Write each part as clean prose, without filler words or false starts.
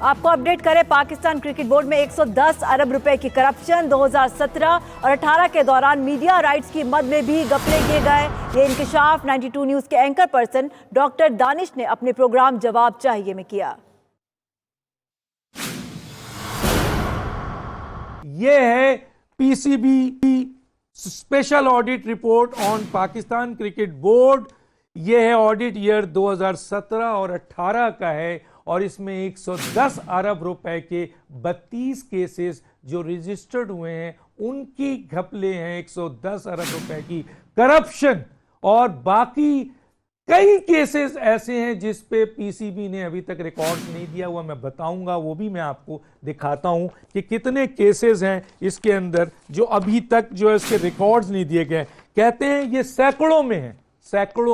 आपको अपडेट करें, Pakistan cricket board में 110 अरब रुपए की करप्शन। 2017 और 18 के दौरान मीडिया राइट्स की मद में भी घपले किए गए। ये इंकशाफ 92 न्यूज के एंकर पर्सन डॉक्टर दानिश ने अपने प्रोग्राम जवाब चाहिए में किया। ये है PCB special audit report on Pakistan cricket board. ये है ऑडिट ईयर 2017 और 18 का है और इसमें 110 अरब रुपए के 32 केसेस जो रजिस्टर्ड हुए हैं उनकी घपले हैं। 110 अरब रुपए की करप्शन और बाकी कई केसेस ऐसे हैं जिस पे पीसीबी ने अभी तक रिकॉर्ड नहीं दिया हुआ। मैं बताऊंगा, वो भी मैं आपको दिखाता हूं कि कितने केसेस हैं इसके अंदर जो अभी तक जो है इसके रिकॉर्ड्स नहीं दिए गए। कहते हैं ये सैकड़ों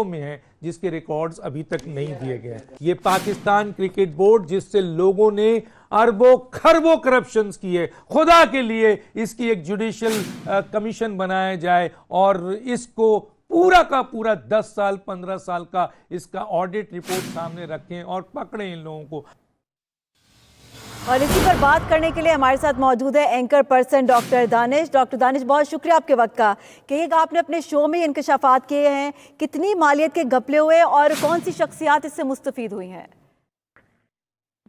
में है जिसके रिकॉर्ड्स अभी तक नहीं दिए गए। ये पाकिस्तान क्रिकेट बोर्ड जिससे लोगों ने अरबों खरबों करप्शंस की है, खुदा के लिए इसकी एक जुडिशियल कमीशन बनाया जाए और इसको पूरा का पूरा 10 साल 15 साल का इसका ऑडिट रिपोर्ट सामने रखें और पकड़ें इन लोगों को। और इसी पर बात करने के लिए हमारे साथ मौजूद है anchor person doctor Danish. Doctor Danish, बहुत शुक्रिया आपके वक्त का। कहिएगा, आपने अपने शो में इंकशाफात किए हैं, कितनी मालियत के घपले हुए और कौन सी शख्सियात इससे मुस्तफीद हुई हैं?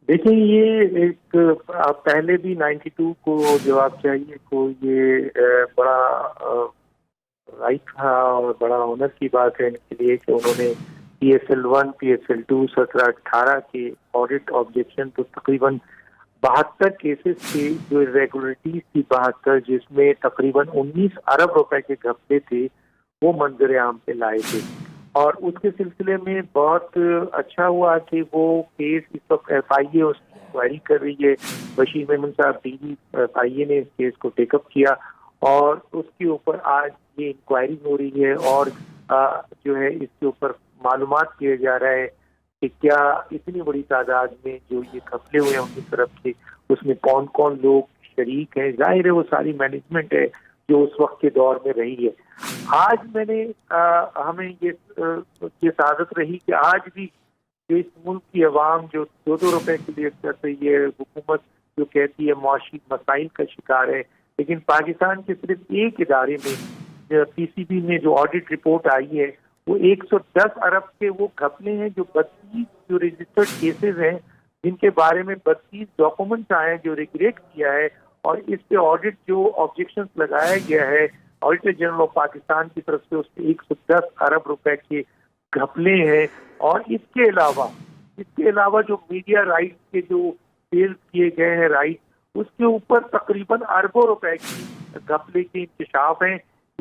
देखिए, ये एक पहले भी 92 को जवाब चाहिए को ये बड़ा राइट था और बड़ा ऑनर की बात है इनके लिए कि उन्होंने PSL 1, PSL 2, 17-18 के ऑडिट ऑब्जेक्शन तो तकरीबन 72 केसेस थे जो इरेगुलरिटीज थी 72, जिसमें तकरीबन 19 अरब रुपए के घपले थे, वो मंजर आम पे लाए थे। और उसके सिलसिले में बहुत अच्छा हुआ कि वो केस इस वक्त FIA उसकी इंक्वायरी कर रही है। बशीर मेमन साहब DG FIA ने इस केस को टेकअप किया और उसके ऊपर आज ये इंक्वायरी हो रही है और जो है इसके ऊपर मालूमात किया जा रहा है कि क्या इतनी बड़ी तादाद में जो ये घपले हुए हैं उनकी तरफ से उसमें कौन कौन लोग शरीक हैं। जाहिर है वो सारी मैनेजमेंट है जो उस वक्त के दौर में रही है। आज हमें ये सादत रही कि आज भी जो इस मुल्क की अवाम जो 2-2 रुपए के लिए कर रही है, हुकूमत जो कहती है मुआशी मसाइल का शिकार है, लेकिन पाकिस्तान के सिर्फ एक इदारे में पीसीबी में जो ऑडिट रिपोर्ट आई है वो 110 अरब के वो घपले हैं जो 32 जो रजिस्टर्ड केसेस हैं जिनके बारे में 32 डॉक्यूमेंट्स आए हैं जो रिग्रेट किया है और इस पे ऑडिट जो ऑब्जेक्शंस लगाया गया है ऑडिटर जनरल ऑफ पाकिस्तान की तरफ से, उस पे 110 अरब रुपए के घपले हैं। और इसके अलावा जो मीडिया राइट्स के जो सेल किए गए हैं राइट, उसके ऊपर तकरीबन अरबों रुपए की घपले के इंकशाफ हैं।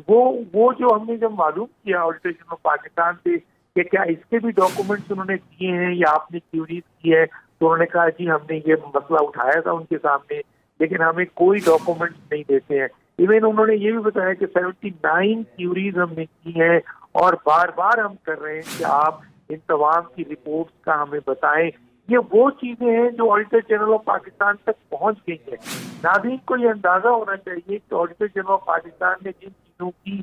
वो जो हमने जब मालूम किया ऑडिटर जनरल पाकिस्तान से कि क्या इसके भी डॉक्यूमेंट्स उन्होंने दिए हैं या आपने क्यूरीज की है, तो उन्होंने कहा जी हमने ये मसला उठाया था उनके सामने लेकिन हमें कोई डॉक्यूमेंट्स नहीं देते हैं। इवन उन्होंने ये भी बताया कि 79 क्यूरीज हमने की हैं और बार बार हम कर रहे हैं कि आप इन तमाम की रिपोर्ट्स का हमें बताएं। ये वो चीजें हैं जो ऑडिटर जनरल ऑफ पाकिस्तान तक पहुंच गई है। नाज़रीन को ये अंदाजा होना चाहिए कि ऑडिटर जनरल ऑफ पाकिस्तान ने जिन चीजों की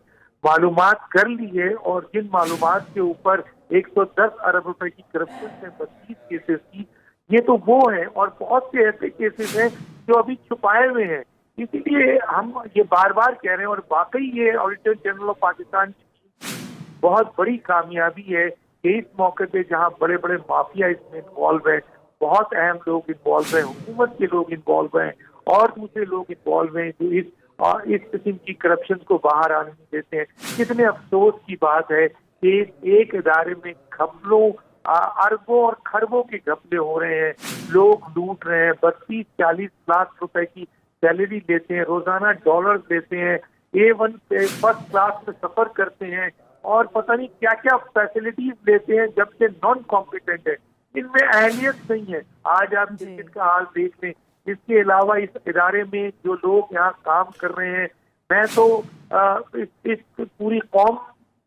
मालूमात कर ली है और जिन मालूमात के ऊपर 110 अरब रुपए की करप्शन में 32 केसेस की, ये तो वो है और बहुत से ऐसे केसेस हैं जो अभी छुपाए हुए हैं। इसीलिए हम ये बार बार कह रहे हैं और वाकई ये ऑडिटर जनरल ऑफ पाकिस्तान की बहुत बड़ी कामयाबी है कि इस मौके पे जहाँ बड़े बड़े माफिया इसमें इन्वॉल्व है, बहुत अहम लोग इन्वॉल्व हैं, हुकूमत के लोग इन्वॉल्व हैं और दूसरे लोग इन्वॉल्व हैं जो इस किस्म की करप्शन को बाहर आने नहीं देते हैं। कितने अफसोस की बात है कि एक इदारे में घपलों अरबों और खरबों के घपले हो रहे हैं, लोग लूट रहे हैं, 32-40 लाख रुपए की सैलरी लेते हैं, रोजाना डॉलर लेते हैं, A1 पे फर्स्ट क्लास में सफर करते हैं और पता नहीं क्या क्या फैसिलिटीज लेते हैं जबकि नॉन कॉम्पिटेंट है, इनमें अहलियत नहीं है। आज आप क्रिकेट का हाल देख लें। इसके अलावा इस इदारे में जो लोग यहाँ काम कर रहे हैं, मैं तो इस पूरी कौम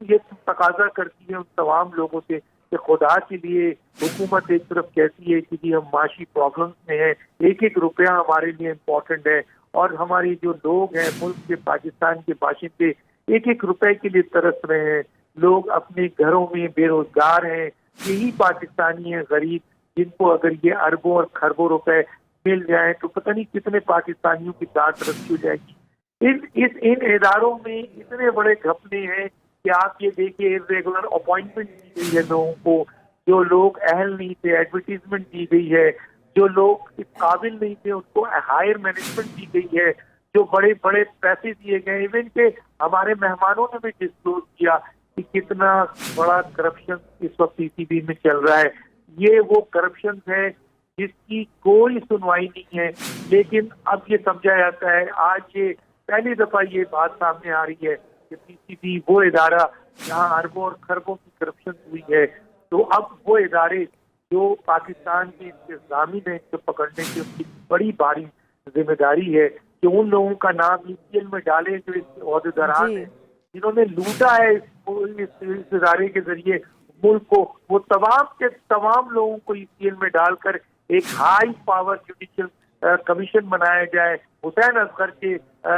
ये तकाजा करती है उन तमाम लोगों से कि खुदा के लिए हुकूमत एक तरफ कहती है कि जी हम माशी प्रॉब्लम्स में हैं, एक एक रुपया हमारे लिए इम्पोर्टेंट है और हमारी जो लोग हैं मुल्क के पाकिस्तान के बाशिंदे एक एक रुपए के लिए तरस रहे हैं, लोग अपने घरों में बेरोजगार हैं, यही पाकिस्तानी हैं गरीब जिनको अगर ये अरबों और खरबों रुपए मिल जाए तो पता नहीं कितने पाकिस्तानियों की दांत रखी हो जाएगी। इन इदारों में इतने बड़े घपले हैं कि आप ये देखिए, इरेगुलर अपॉइंटमेंट दी गई है लोगों को, जो लोग अहल नहीं थे एडवर्टीजमेंट दी गई है, जो लोग इस काबिल नहीं थे उनको हायर मैनेजमेंट दी गई है, जो बड़े बड़े पैसे दिए गए। इवन के हमारे मेहमानों ने भी डिस्क्लोज किया कि कितना बड़ा करप्शन इस वक्त पीसीबी में चल रहा है। ये वो करप्शन है जिसकी कोई सुनवाई नहीं है, लेकिन अब ये समझा जाता है, आज ये पहली दफा ये बात सामने आ रही है कि पीसीबी वो इदारा जहाँ अरबों और खरबों की करप्शन हुई है, तो अब वो इदारे जो पाकिस्तान के इंतजामी है इनको पकड़ने की उनकी बड़ी भारी जिम्मेदारी है कि उन लोगों का नाम ईसीएल में डाले जो इस ओहदेदारान है जिन्होंने लूटा है इस इदारे के जरिए मुल्क को, वो तमाम के तमाम लोगों को ईसीएल में डालकर एक हाई पावर जुडिशियल कमीशन बनाया जाए। हुसैन असगर के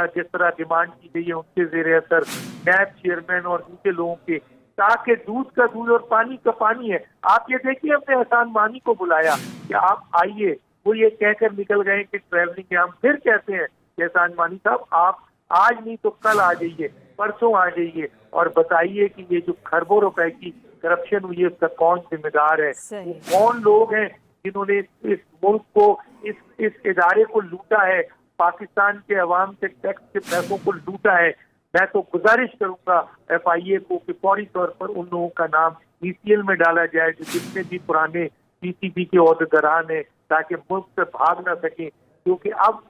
जिस तरह डिमांड की गई है उनके जेर असर नैब चेयरमैन और दूसरे लोगों के, ताकि दूध का दूध और पानी का पानी है। आप ये देखिए, हमने एहसान मानी को बुलाया कि आप आइए, वो ये कहकर निकल गए कि ट्रैवलिंग है। हम फिर कहते हैं कि एहसान मानी साहब आप आज नहीं तो कल आ जाइए, परसों आ जाइए और बताइए कि ये जो खरबों रुपए की करप्शन हुई है उसका कौन जिम्मेदार है, वो कौन लोग हैं जिन्होंने इस मुल्क को इस इदारे को लूटा है, पाकिस्तान के अवाम से टैक्स के पैसों को लूटा है। मैं तो गुजारिश करूंगा FIA को कि फौरी तौर पर उन लोगों का नाम ईसीएल में डाला जाए जो जितने भी पुराने पीसीबी के ओहदेदारान है, ताकि मुल्क से भाग ना सके, क्योंकि अब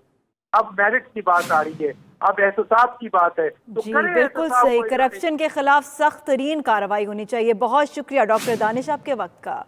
मेरिट की बात आ रही है, अब एहतसाब की बात है। तो जी बिल्कुल सही, करप्शन के खिलाफ सख्त तरीन कार्रवाई होनी चाहिए। बहुत शुक्रिया डॉक्टर दानिश आपके वक्त का।